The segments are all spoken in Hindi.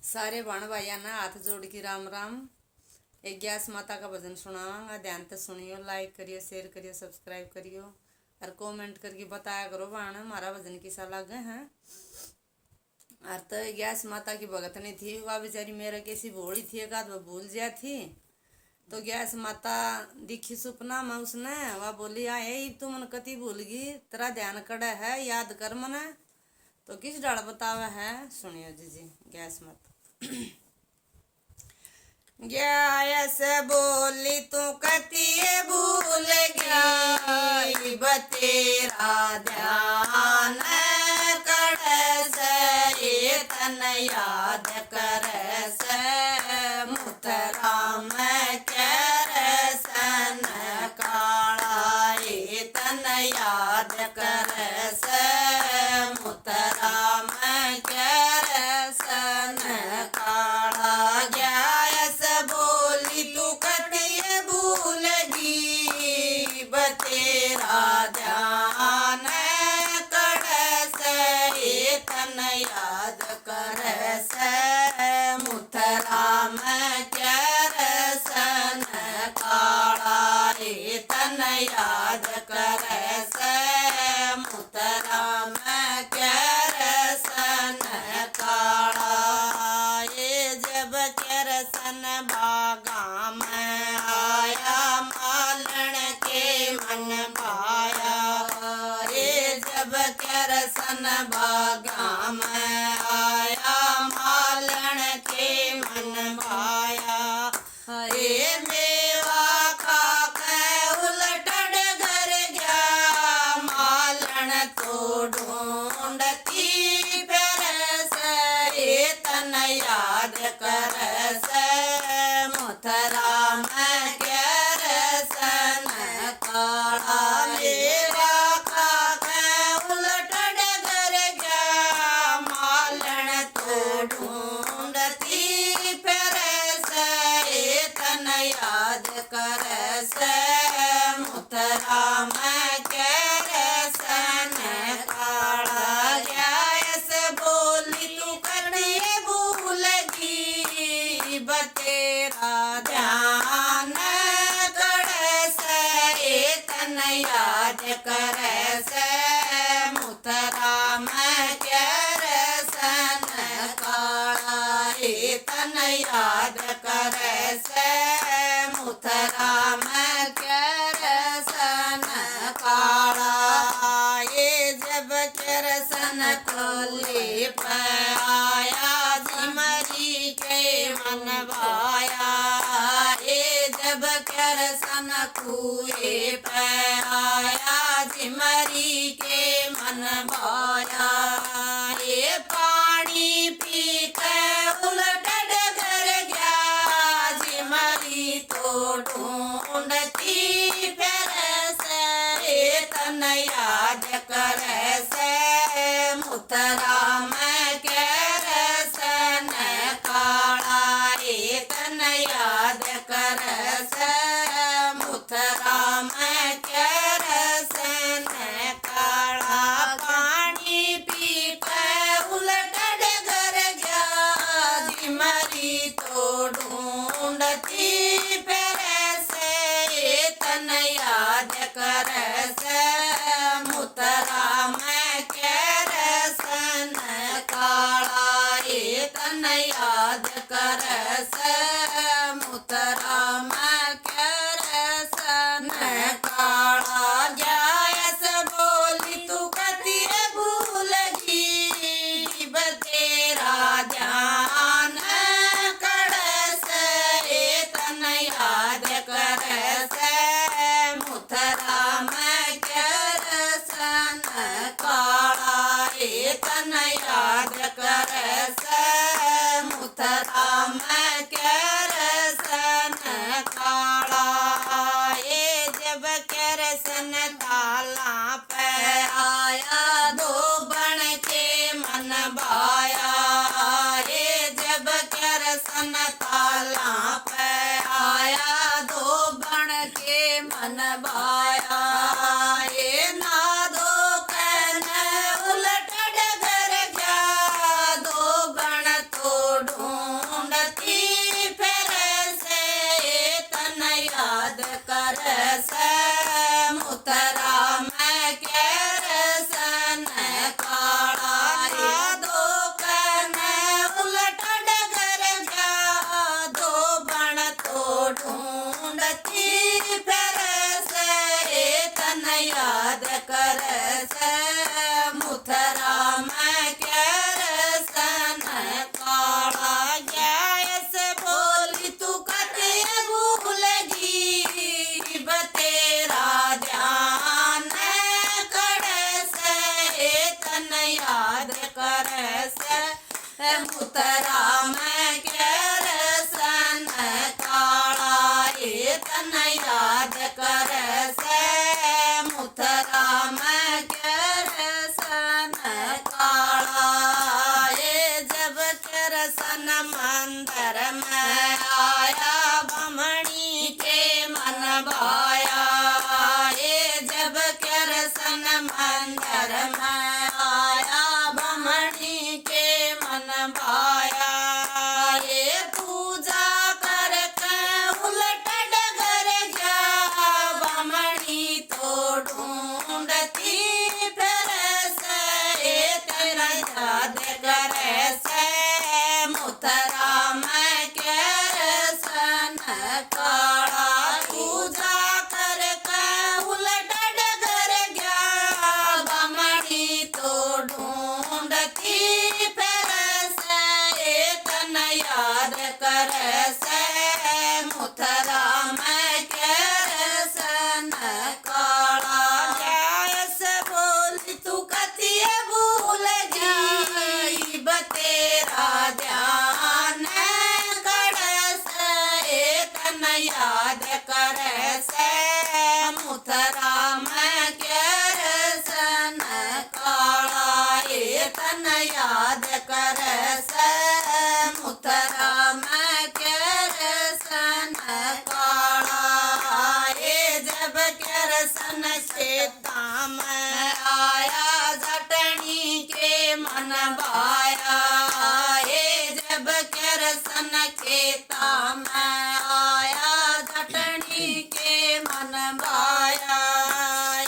सारे बाण भाइया ना हाथ जोड़ के राम राम। एक गैस माता का भजन सुनावांगा, ध्यान से सुनियो, लाइक करियो, शेयर करियो, सब्सक्राइब करियो और कमेंट करके बताया करो बाण हमारा भजन किसा लगे हैं। और तो गैस माता की भगत नहीं थी, वह बेचारी मेरे कैसी भोली थी, एक आध भूल जा थी। तो गैस माता दिखी सपना में उसने, वह बोली आए तू मन कति भूल गई, तेरा ध्यान कड़ा है, याद कर मने। तो किस डाल बतावे है, सुनियो जी गैस माता। गैस बोली तू कति भूल गई, बतेरा ध्यान कड़ से तन याद कर से, मुतरा में कर सन काला तन याद कर से, मुतरा में कर सन काला। गैस बोली तू कति भूल गई, बतेरा ध्यान कड़ से तन याद कर से, मुतरा में कर सन काला तन याद कर से, मुतरा में कर सन काला। ये जब कर सन बागा में आया, मालन के मन भाया। ये जब कर सन बागा में आया, मालन के मन भाया। ये मेवा खा के उलटड़ घर गया, मालन तो ढूंढती फिर से तन याद कर से, मुतरा में कर सन काला। मेवा खा के उलटड़ घर गया, मालन तो ढूंढती फिर से तन याद कर से, मुतरा में कर सन काला। गैस बोली तू कति भूल गई, बतेरा ध्यान कड़ से तन याद कर से, मुतरा में कर सन काला तन याद कर से, मुतरा में कर सन काला। ये जब कर सन खोले पे आया, जिमरी के मन भाया। ये जब कर सन कुए पे आया, जिमरी के मन भाया। ये पानी पी के उलटड़ घर गया, जिमरी तो ढूंढती फिर से तन याद कर से, मुतरा में कर सन काला तन याद कर से, मुतरा में कर सन काला। पानी पी के उलटड़ घर गया, जिमरी तो ढूंढती फिर से तन याद कर से, मुतरा में कर सन काला तन याद कर से, मुतरा में कर सन काला। गैस बोली तू कति भूल गई, बतेरा ध्यान कड़ से तन याद कर से, मुतरा में कर सन काला तन याद कर से, मुतरा में कर सन काला। ये जब कर सन ताला पे आया, दो बन के मन भाया। ये जब कर सन ताला पे आया, दो बन के मन भाया। ये ना दो कहने उलटड़ घर गया, दो मुथरा में कर सन काला ये तन याद कर से मुथरा में कर सन काला ये जब कर सन मंदिर में आया बमणी के मन भाया ये जब कर सन मंदिर में आया बमणी के मन भाया ये पूजा करके उलट डगर गया बमणी तो ढूंढती फिर से तेरा याद करे से मुथरा में कर सन काला पूजा करके उलट डगर गया बमणी तो ढूंढती फिर से तन याद करे से मुथरा में कर सन काला गैस बोली तू कतिए भूल गई बतेरा ध्यान कर से तन याद करे से मुथरा में कर सन काला ये तन याद करे से मुथरा में कर सन काला ये जब कर सन खेता में आया जटनी के मन भाया ये जब कर सन खेता में आया जटनी के मन भाया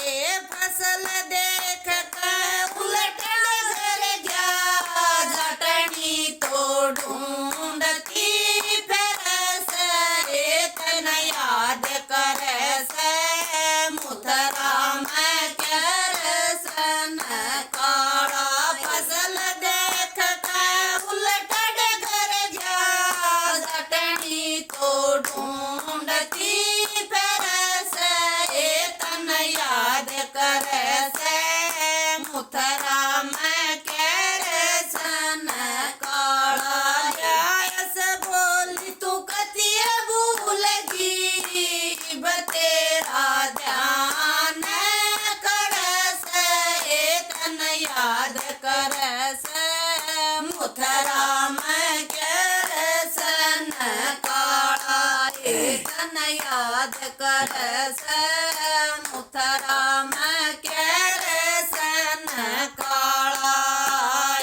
ये फसल देख के उलट डगर गया जटनी तो ढूंढती फिर से तन याद करे से मुथरा में कर सन काला फसल देख के उलट डगर गया जटनी तो ढूंढती फिर से तन याद करे से मुथरा में कर सन काला गैस बोली तू कतिए भूल गई बतेरा ध्यान कर से तन याद कर से मुथरा में कर सन काला ये तन याद कर से मुथरा में कर सन काला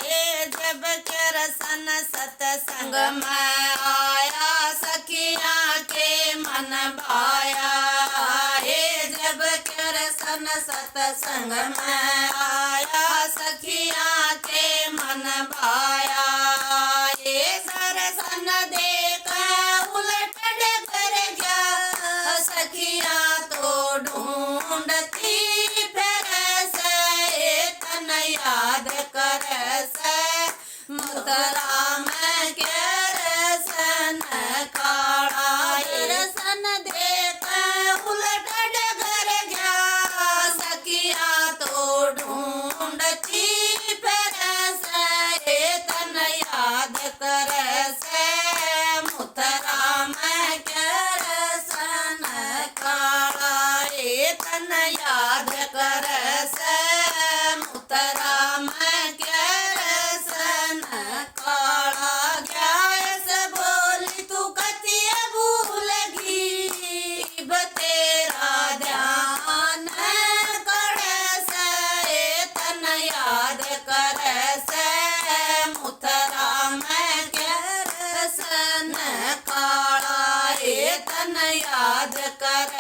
ये जब कर सन सत्संग में आया सखिया के मन भाया ये जब कर सन सत्संग में आया सखिया के मन भाया ये दर्शन देख उलट डगर गया सखिया तो ढूंढती फिर से तन याद कर से मुथरा में कर सन काला दर्शन देख उलट डगर गया सखिया तो ढूंढती फिर से तन याद कर से मुथरा में कर सन काला ये तन याद कर से मुथरा में कर सन काला गैस बोली तू कतिए भूल गई बतेरा ध्यान कर से तन याद कर से मुथरा में कर सन काला ये तन याद कर